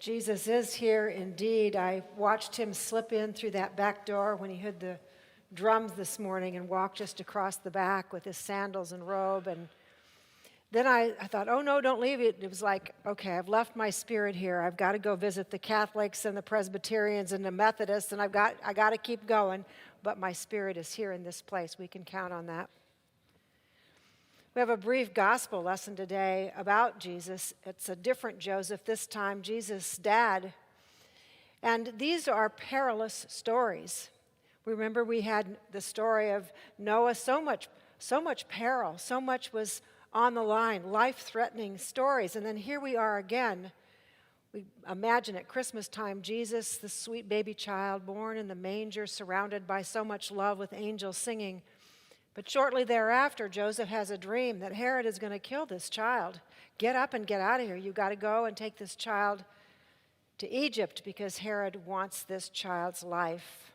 Jesus is here indeed. I watched him slip in through that back door when he heard the drums this morning and walk just across the back with his sandals and robe. And then I thought, oh no, don't leave it. It was like, okay, I've left my spirit here. I've got to go visit the Catholics and the Presbyterians and the Methodists, and I got to keep going. But my spirit is here in this place. We can count on that. We have a brief gospel lesson today about Jesus. It's a different Joseph, this time Jesus' dad. And these are perilous stories. Remember, we had the story of Noah, so much peril, so much was on the line, life-threatening stories. And then here we are again. We imagine at Christmas time, Jesus, the sweet baby child, born in the manger, surrounded by so much love with angels singing. But shortly thereafter, Joseph has a dream that Herod is going to kill this child. Get up and get out of here. You've got to go and take this child to Egypt because Herod wants this child's life.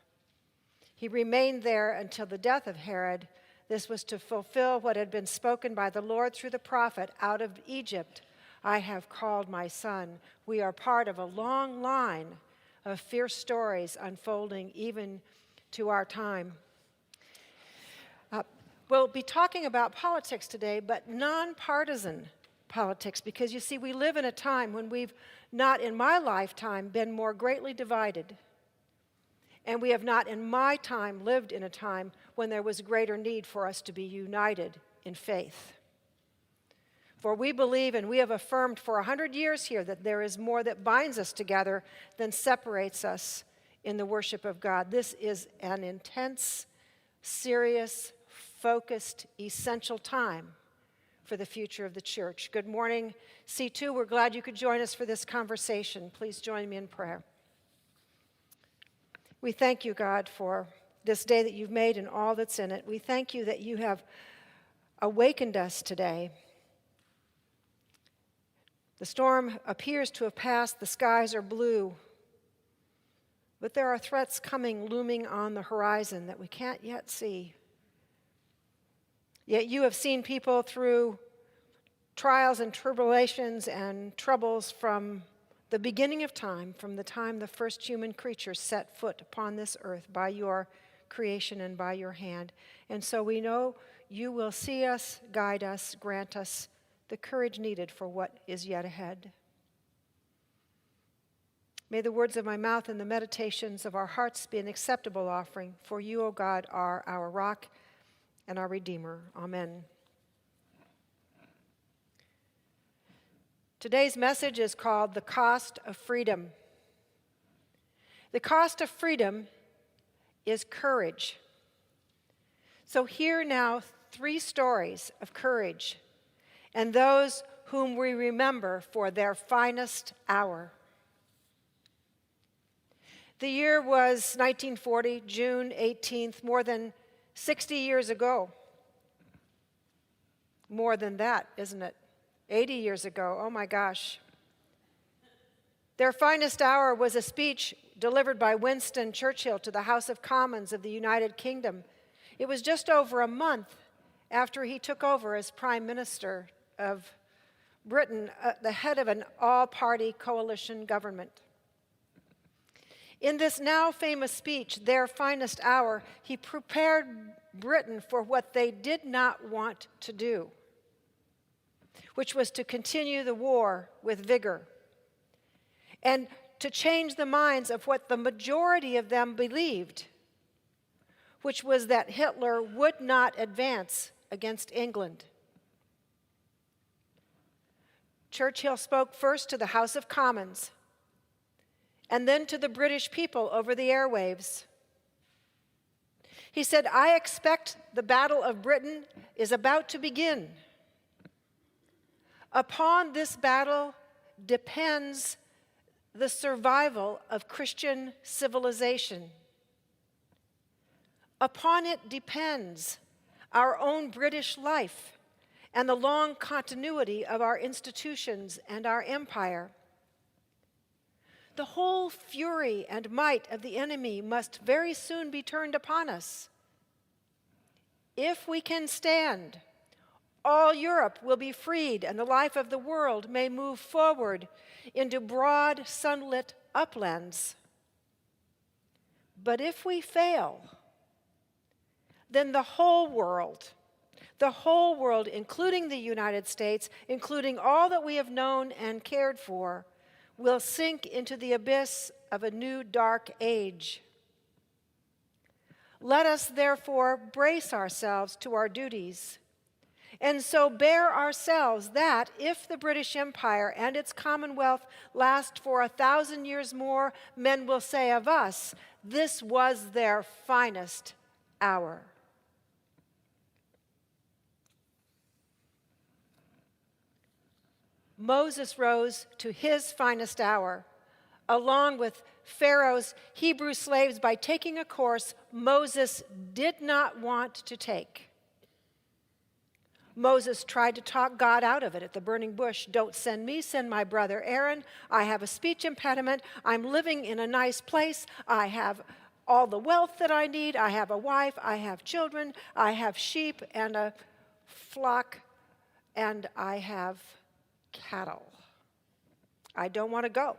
He remained there until the death of Herod. This was to fulfill what had been spoken by the Lord through the prophet, out of Egypt I have called my son. We are part of a long line of fierce stories unfolding even to our time. We'll be talking about politics today, but nonpartisan politics, because you see, we live in a time when we've not in my lifetime been more greatly divided, and we have not in my time lived in a time when there was greater need for us to be united in faith. For we believe, and we have affirmed for 100 years here, that there is more that binds us together than separates us in the worship of God. This is an intense, serious, focused, essential time for the future of the church. Good morning, C2. We're glad you could join us for this conversation. Please join me in prayer. We thank you, God, for this day that you've made and all that's in it. We thank you that you have awakened us today. The storm appears to have passed. The skies are blue. But there are threats coming, looming on the horizon that we can't yet see. Yet you have seen people through trials and tribulations and troubles from the beginning of time, from the time the first human creature set foot upon this earth by your creation and by your hand. And so we know you will see us, guide us, grant us the courage needed for what is yet ahead. May the words of my mouth and the meditations of our hearts be an acceptable offering, for you, O God, are our rock and our Redeemer. Amen. Today's message is called The Cost of Freedom. The cost of freedom is courage. So here now 3 stories of courage and those whom we remember for their finest hour. The year was 1940, June 18th, more than 60 years ago. More than that, isn't it? 80 years ago, oh my gosh. Their finest hour was a speech delivered by Winston Churchill to the House of Commons of the United Kingdom. It was just over a month after he took over as Prime Minister of Britain, the head of an all-party coalition government. In this now famous speech, their finest hour, he prepared Britain for what they did not want to do, which was to continue the war with vigor and to change the minds of what the majority of them believed, which was that Hitler would not advance against England. Churchill spoke first to the House of Commons and then to the British people over the airwaves. He said, I expect the Battle of Britain is about to begin. Upon this battle depends the survival of Christian civilization. Upon it depends our own British life and the long continuity of our institutions and our empire. The whole fury and might of the enemy must very soon be turned upon us. If we can stand, All Europe will be freed, and the life of the world may move forward into broad, sunlit uplands. But if we fail, then the whole world, including the United States, including all that we have known and cared for, will sink into the abyss of a new dark age. Let us therefore brace ourselves to our duties, and so bear ourselves that, if the British Empire and its Commonwealth last for 1,000 years more, men will say of us, this was their finest hour. Moses rose to his finest hour, along with Pharaoh's Hebrew slaves, by taking a course Moses did not want to take. Moses tried to talk God out of it at the burning bush. Don't send me, send my brother Aaron. I have a speech impediment. I'm living in a nice place. I have all the wealth that I need. I have a wife. I have children. I have sheep and a flock, and I have cattle. I don't want to go.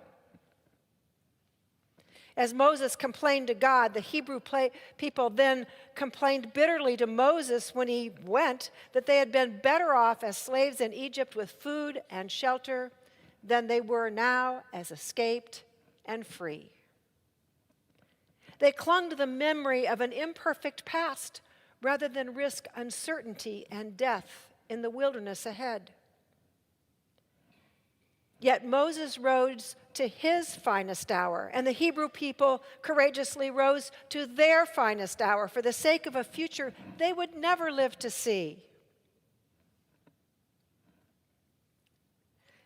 As Moses complained to God, the Hebrew people then complained bitterly to Moses when he went that they had been better off as slaves in Egypt with food and shelter than they were now as escaped and free. They clung to the memory of an imperfect past rather than risk uncertainty and death in the wilderness ahead. Yet Moses rose to his finest hour, and the Hebrew people courageously rose to their finest hour for the sake of a future they would never live to see.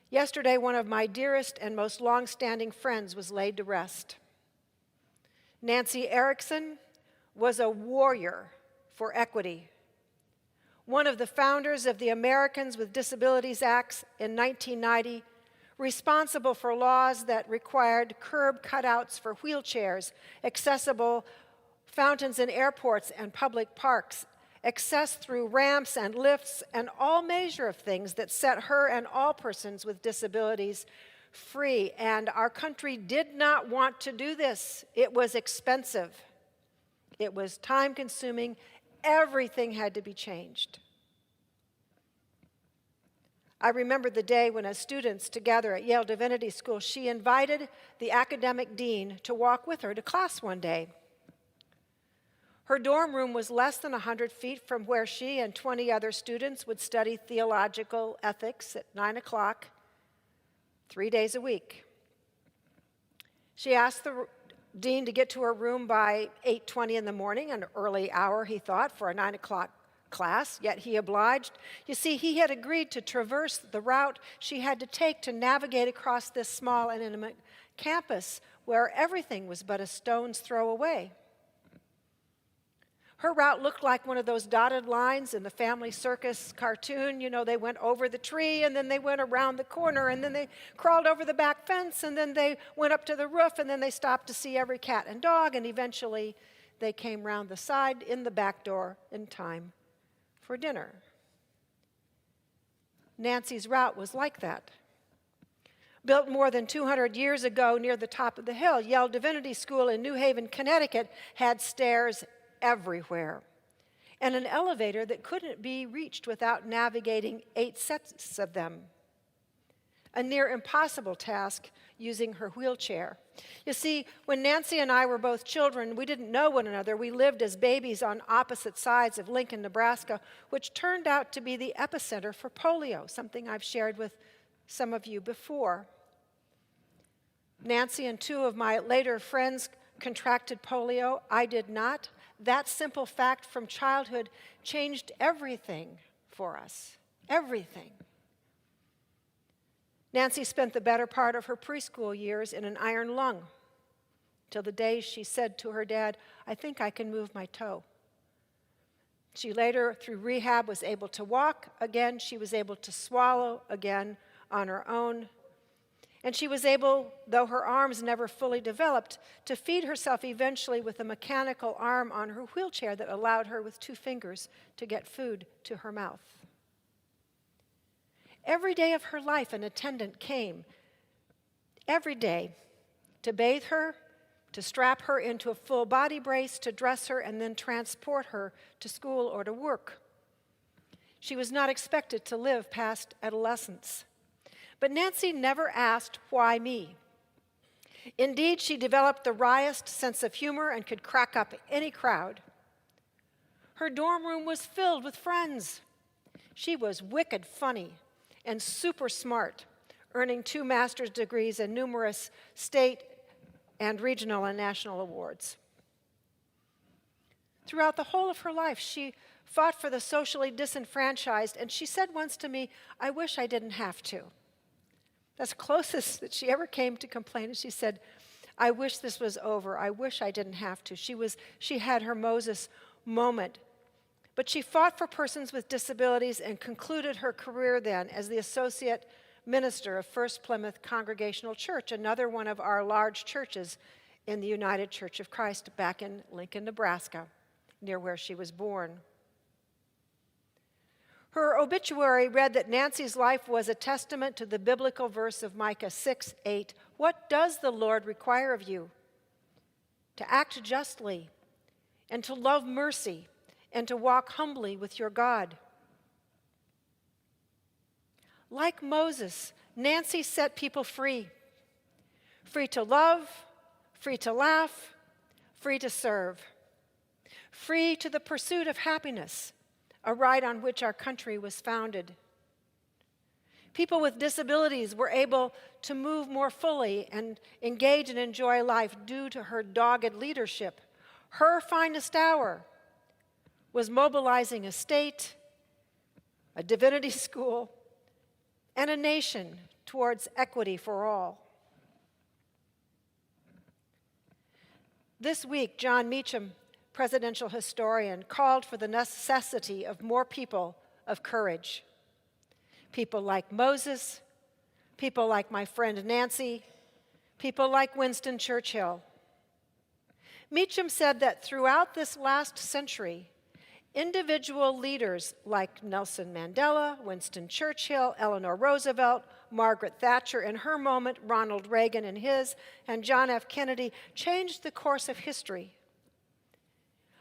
Yesterday, one of my dearest and most long-standing friends was laid to rest. Nancy Erickson was a warrior for equity, one of the founders of the Americans with Disabilities Acts in 1990, responsible for laws that required curb cutouts for wheelchairs, accessible fountains in airports and public parks, access through ramps and lifts, and all measure of things that set her and all persons with disabilities free. And our country did not want to do this. It was expensive. It was time-consuming. Everything had to be changed. I remember the day when, as students together at Yale Divinity School, she invited the academic dean to walk with her to class one day. Her dorm room was less than 100 feet from where she and 20 other students would study theological ethics at 9 o'clock, 3 days a week. She asked the dean to get to her room by 8:20 in the morning, an early hour, he thought, for a 9 o'clock class, yet he obliged. You see, he had agreed to traverse the route she had to take to navigate across this small and intimate campus where everything was but a stone's throw away. Her route looked like one of those dotted lines in the Family Circus cartoon. You know, they went over the tree, and then they went around the corner, and then they crawled over the back fence, and then they went up to the roof, and then they stopped to see every cat and dog, and eventually they came round the side in the back door in time for dinner. Nancy's route was like that. Built more than 200 years ago near the top of the hill, Yale Divinity School in New Haven, Connecticut had stairs everywhere and an elevator that couldn't be reached without navigating 8 sets of them. A near impossible task using her wheelchair. You see, when Nancy and I were both children, we didn't know one another. We lived as babies on opposite sides of Lincoln, Nebraska, which turned out to be the epicenter for polio, something I've shared with some of you before. Nancy and 2 of my later friends contracted polio. I did not. That simple fact from childhood changed everything for us. Everything. Nancy spent the better part of her preschool years in an iron lung, till the day she said to her dad, "I think I can move my toe." She later, through rehab, was able to walk again. She was able to swallow again on her own. And she was able, though her arms never fully developed, to feed herself eventually with a mechanical arm on her wheelchair that allowed her with 2 fingers to get food to her mouth. Every day of her life, an attendant came every day to bathe her, to strap her into a full body brace, to dress her, and then transport her to school or to work. She was not expected to live past adolescence. But Nancy never asked, "Why me?" Indeed, she developed the wryest sense of humor and could crack up any crowd. Her dorm room was filled with friends. She was wicked funny and super smart, earning 2 master's degrees and numerous state and regional and national awards. Throughout the whole of her life, she fought for the socially disenfranchised, and she said once to me, "I wish I didn't have to." That's closest that she ever came to complaining. She said, "I wish this was over. I wish I didn't have to." She had her Moses moment. But she fought for persons with disabilities and concluded her career then as the associate minister of First Plymouth Congregational Church, another one of our large churches in the United Church of Christ back in Lincoln, Nebraska, near where she was born. Her obituary read that Nancy's life was a testament to the biblical verse of Micah 6:8. "What does the Lord require of you? To act justly, and to love mercy, and to walk humbly with your God." Like Moses, Nancy set people free. Free to love, free to laugh, free to serve. Free to the pursuit of happiness, a right on which our country was founded. People with disabilities were able to move more fully and engage and enjoy life due to her dogged leadership. Her finest hour was mobilizing a state, a divinity school, and a nation towards equity for all. This week, John Meacham, presidential historian, called for the necessity of more people of courage. People like Moses, people like my friend Nancy, people like Winston Churchill. Meacham said that throughout this last century, individual leaders like Nelson Mandela, Winston Churchill, Eleanor Roosevelt, Margaret Thatcher in her moment, Ronald Reagan in his, and John F. Kennedy changed the course of history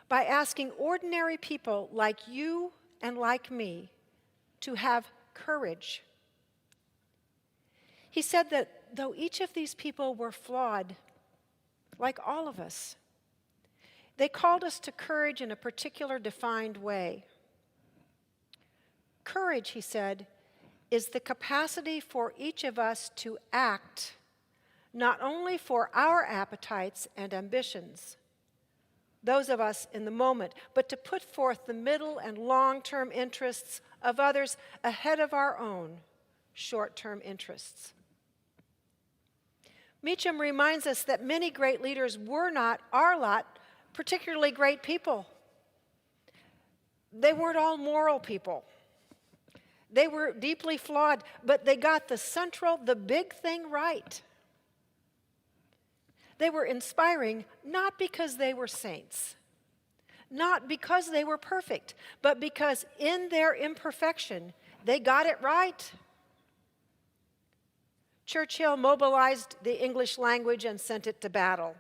by asking ordinary people like you and like me to have courage. He said that though each of these people were flawed, like all of us, they called us to courage in a particular defined way. Courage, he said, is the capacity for each of us to act not only for our appetites and ambitions, those of us in the moment, but to put forth the middle and long-term interests of others ahead of our own short-term interests. Meacham reminds us that many great leaders were not, are not, particularly great people. They weren't all moral people. They were deeply flawed, but they got the big thing right. They were inspiring not because they were saints, not because they were perfect, but because in their imperfection, they got it right. Churchill mobilized the English language and sent it to battle.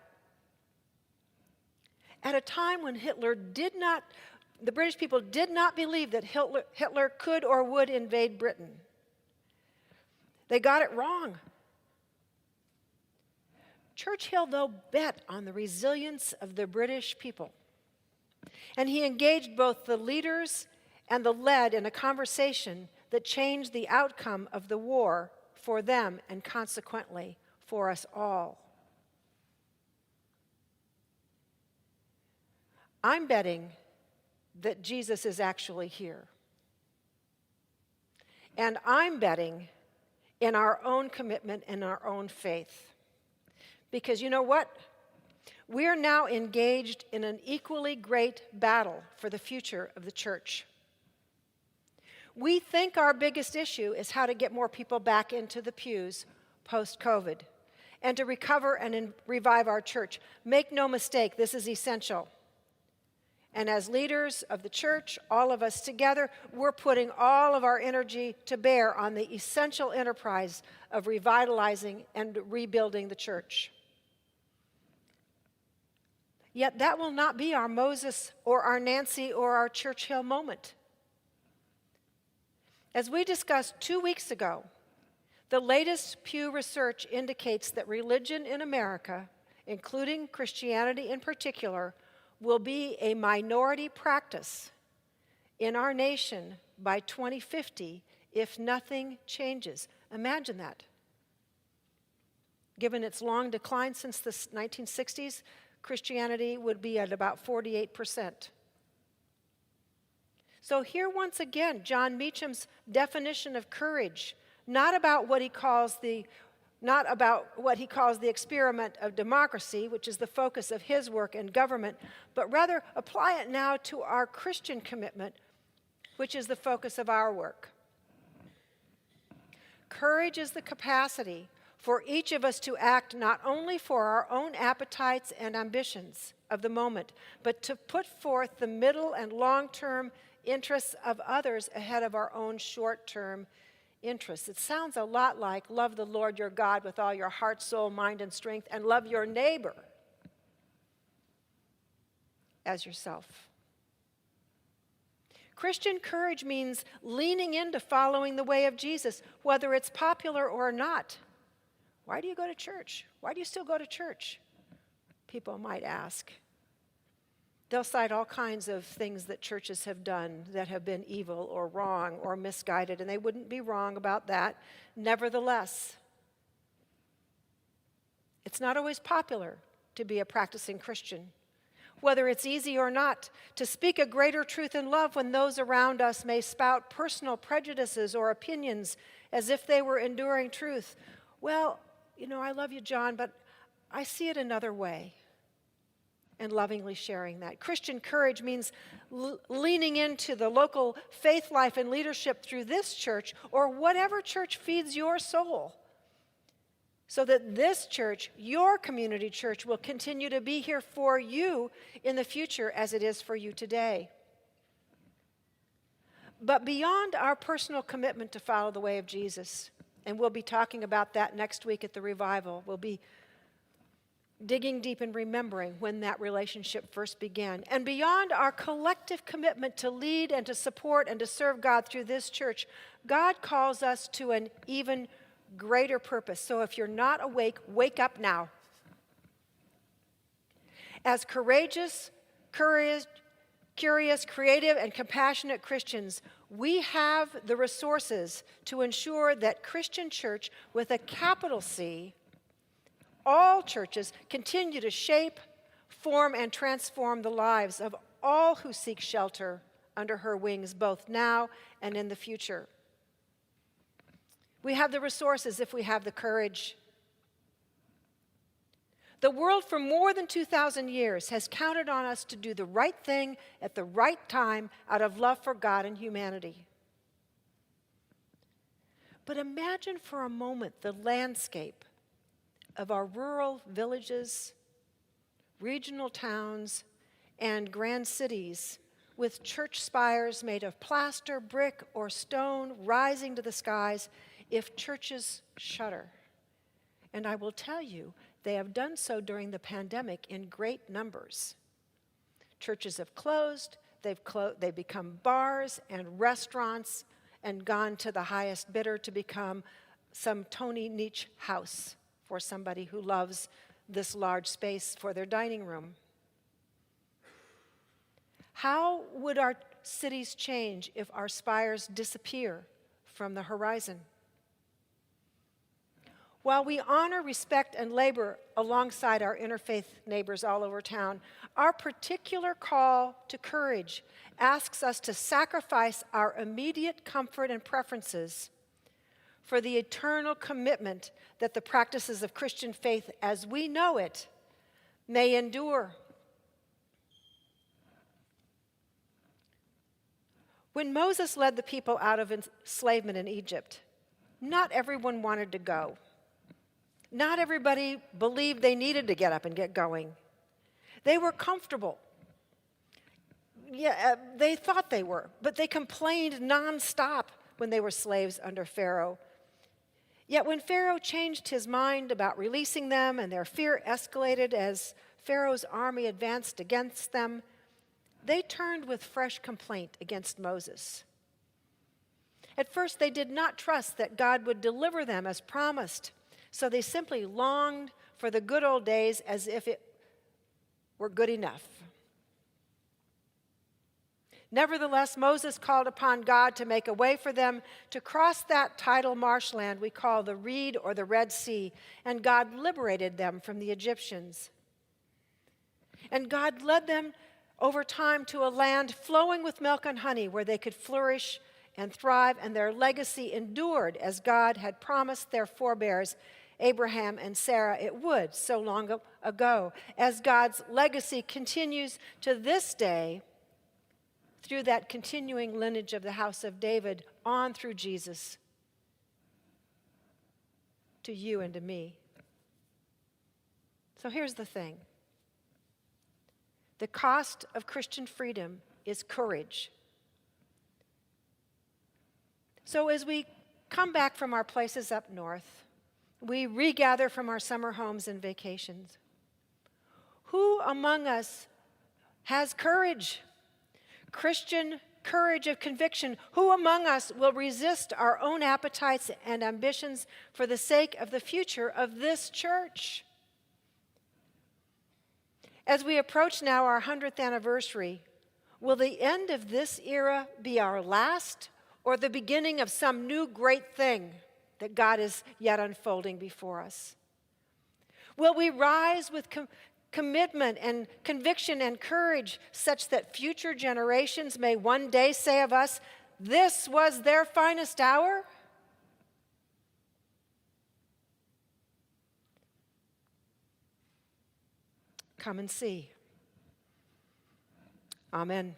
At a time when the British people did not believe that Hitler could or would invade Britain. They got it wrong. Churchill, though, bet on the resilience of the British people. And he engaged both the leaders and the led in a conversation that changed the outcome of the war for them and consequently for us all. I'm betting that Jesus is actually here. And I'm betting in our own commitment and our own faith. Because you know what? We're now engaged in an equally great battle for the future of the church. We think our biggest issue is how to get more people back into the pews post-COVID and to recover and revive our church. Make no mistake, this is essential. And as leaders of the church, all of us together, we're putting all of our energy to bear on the essential enterprise of revitalizing and rebuilding the church. Yet that will not be our Moses or our Nancy or our Churchill moment. As we discussed 2 weeks ago, the latest Pew research indicates that religion in America, including Christianity in particular, will be a minority practice in our nation by 2050 if nothing changes. Imagine that. Given its long decline since the 1960s, Christianity would be at about 48%. So here once again, John Meacham's definition of courage, not about what he calls the experiment of democracy, which is the focus of his work in government, but rather apply it now to our Christian commitment, which is the focus of our work. Courage is the capacity for each of us to act not only for our own appetites and ambitions of the moment, but to put forth the middle and long-term interests of others ahead of our own short-term interests. It sounds a lot like love the Lord your God with all your heart, soul, mind, and strength, and love your neighbor as yourself. Christian courage means leaning into following the way of Jesus, whether it's popular or not. Why do you go to church? Why do you still go to church? People might ask. They'll cite all kinds of things that churches have done that have been evil or wrong or misguided, and they wouldn't be wrong about that. Nevertheless, it's not always popular to be a practicing Christian, whether it's easy or not, to speak a greater truth in love when those around us may spout personal prejudices or opinions as if they were enduring truth. Well, I love you, John, but I see it another way. And lovingly sharing that. Christian courage means leaning into the local faith life and leadership through this church or whatever church feeds your soul, so that this church, your community church, will continue to be here for you in the future as it is for you today. But beyond our personal commitment to follow the way of Jesus, and we'll be talking about that next week at the revival, we'll be digging deep and remembering when that relationship first began. And beyond our collective commitment to lead and to support and to serve God through this church, God calls us to an even greater purpose. So if you're not awake, wake up now. As courageous, curious, creative, and compassionate Christians, we have the resources to ensure that Christian church with a capital C, all churches, continue to shape, form, and transform the lives of all who seek shelter under her wings, both now and in the future. We have the resources if we have the courage. The world for more than 2,000 years has counted on us to do the right thing at the right time out of love for God and humanity. But imagine for a moment the landscape of our rural villages, regional towns, and grand cities with church spires made of plaster, brick, or stone rising to the skies if churches shutter. And I will tell you, they have done so during the pandemic in great numbers. Churches have closed, they've become bars and restaurants and gone to the highest bidder to become some Tony niche house for somebody who loves this large space for their dining room. How would our cities change if our spires disappear from the horizon? While we honor, respect, and labor alongside our interfaith neighbors all over town, our particular call to courage asks us to sacrifice our immediate comfort and preferences for the eternal commitment that the practices of Christian faith as we know it may endure. When Moses led the people out of enslavement in Egypt, not everyone wanted to go. Not everybody believed they needed to get up and get going. They were comfortable They thought they were, but they complained nonstop when they were slaves under Pharaoh. Yet when Pharaoh changed his mind about releasing them and their fear escalated as Pharaoh's army advanced against them, they turned with fresh complaint against Moses. At first, they did not trust that God would deliver them as promised, so they simply longed for the good old days as if it were good enough. Nevertheless, Moses called upon God to make a way for them to cross that tidal marshland we call the Reed or the Red Sea, and God liberated them from the Egyptians. And God led them over time to a land flowing with milk and honey where they could flourish and thrive, and their legacy endured as God had promised their forebears, Abraham and Sarah, it would so long ago, as God's legacy continues to this day through that continuing lineage of the house of David on through Jesus to you and to me. So here's the thing. The cost of Christian freedom is courage. So as we come back from our places up north, we regather from our summer homes and vacations. Who among us has courage? Christian courage of conviction. Who among us will resist our own appetites and ambitions for the sake of the future of this church? As we approach now our 100th anniversary, will the end of this era be our last or the beginning of some new great thing that God is yet unfolding before us? Will we rise with commitment and conviction and courage such that future generations may one day say of us, this was their finest hour? Come and see. Amen.